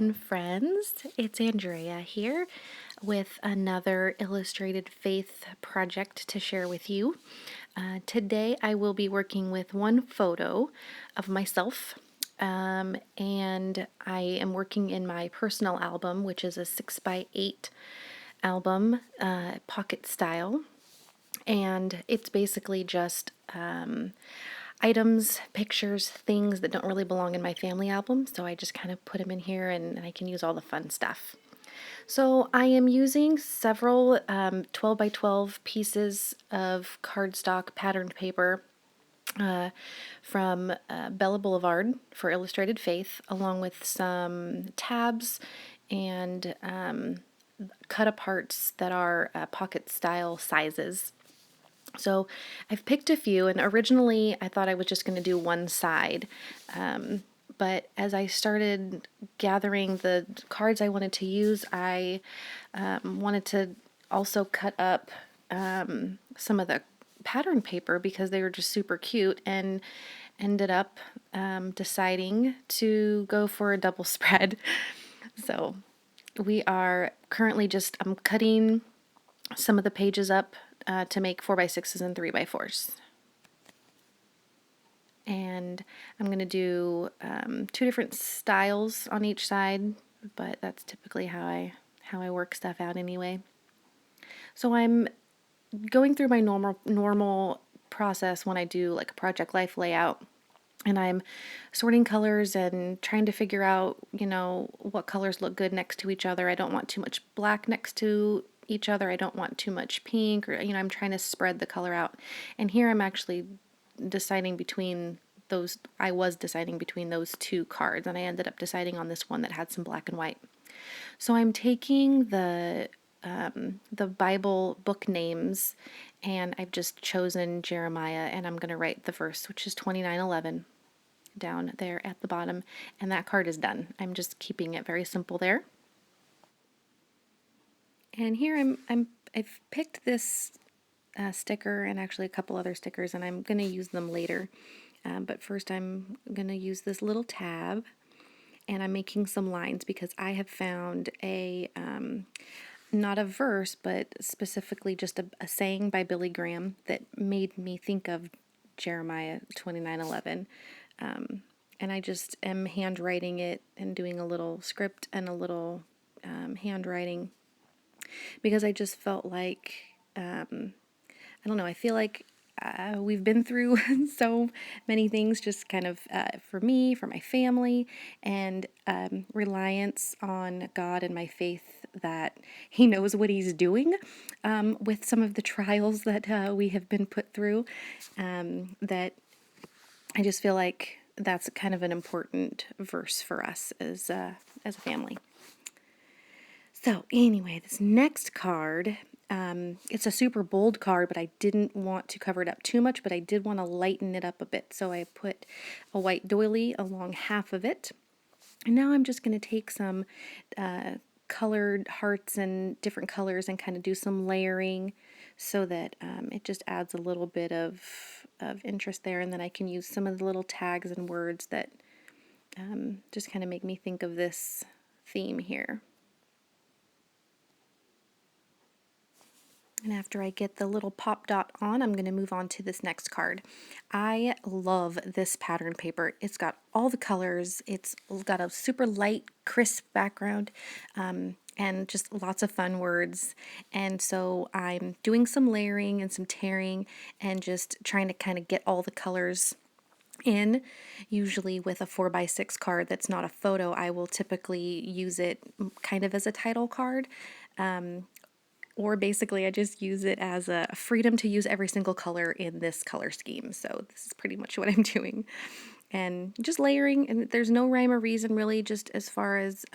everyone, friends. It's Andrea here with another illustrated faith project to share with you. Today I will be working with one photo of myself, and I am working in my personal album, which is a 6x8 album, pocket style. And it's basically just items, pictures, things that don't really belong in my family album. So I just kind of put them in here and I can use all the fun stuff. So I am using several 12 by 12 pieces of cardstock patterned paper from Bella Boulevard for Illustrated Faith, along with some tabs and cut aparts that are pocket style sizes. So I've picked a few, and originally I thought I was just going to do one side. But as I started gathering the cards I wanted to use, I wanted to also cut up some of the pattern paper because they were just super cute, and ended up deciding to go for a double spread. So we are currently I'm cutting some of the pages up to make 4x6s and 3x4s. And I'm going to do two different styles on each side, but that's typically how I work stuff out anyway. So I'm going through my normal process when I do like a project life layout, and I'm sorting colors and trying to figure out, what colors look good next to each other. I don't want too much black next to each other. I don't want too much pink, or, I'm trying to spread the color out. And here I'm actually deciding between those. I was deciding between those two cards, and I ended up deciding on this one that had some black and white. So I'm taking the Bible book names, and I've just chosen Jeremiah, and I'm going to write the verse, which is 29:11, down there at the bottom, and that card is done. I'm just keeping it very simple there. And here I've picked this sticker and actually a couple other stickers, and I'm going to use them later. But first I'm going to use this little tab, and I'm making some lines because I have found not a verse, but specifically just a saying by Billy Graham that made me think of Jeremiah 29:11. And I just am handwriting it and doing a little script and a little handwriting because I just felt like, I don't know, I feel like we've been through so many things, just kind of for me, for my family, and reliance on God and my faith that He knows what He's doing with some of the trials that we have been put through. That I just feel like that's kind of an important verse for us as a family. So anyway, this next card, it's a super bold card, but I didn't want to cover it up too much, but I did want to lighten it up a bit. So I put a white doily along half of it. And now I'm just going to take some colored hearts and different colors and kind of do some layering so that it just adds a little bit of interest there. And then I can use some of the little tags and words that just kind of make me think of this theme here. And after I get the little pop dot on, I'm going to move on to this next card. I love this pattern paper. It's got all the colors. It's got a super light, crisp background, and just lots of fun words. And so I'm doing some layering and some tearing and just trying to kind of get all the colors in. Usually with a 4x6 card that's not a photo, I will typically use it kind of as a title card. Or basically I just use it as a freedom to use every single color in this color scheme. So this is pretty much what I'm doing. And just layering, and there's no rhyme or reason really, just as far as,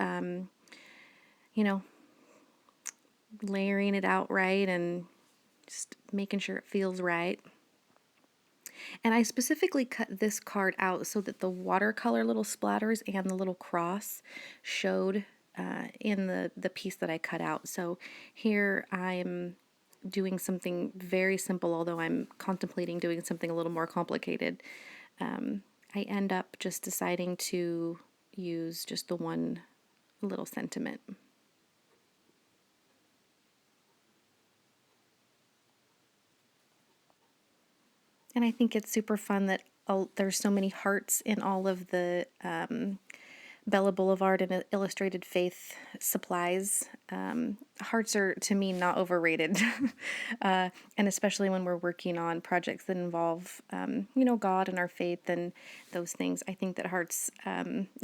layering it out right and just making sure it feels right. And I specifically cut this card out so that the watercolor little splatters and the little cross showed in the piece that I cut out. So here I'm doing something very simple, although I'm contemplating doing something a little more complicated. I end up just deciding to use just the one little sentiment. And I think it's super fun that there's so many hearts in all of the Bella Boulevard and Illustrated Faith supplies. Hearts are, to me, not overrated. And especially when we're working on projects that involve, God and our faith and those things. I think that hearts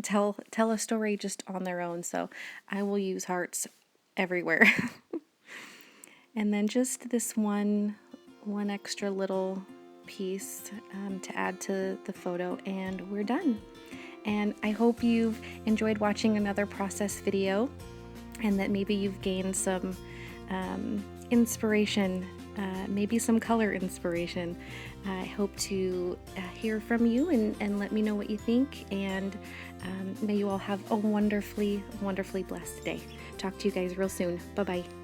tell a story just on their own. So I will use hearts everywhere. And then just this one extra little piece to add to the photo, and we're done. And I hope you've enjoyed watching another process video, and that maybe you've gained some inspiration, maybe some color inspiration. I hope to hear from you and let me know what you think, and may you all have a wonderfully, wonderfully blessed day. Talk to you guys real soon. Bye-bye.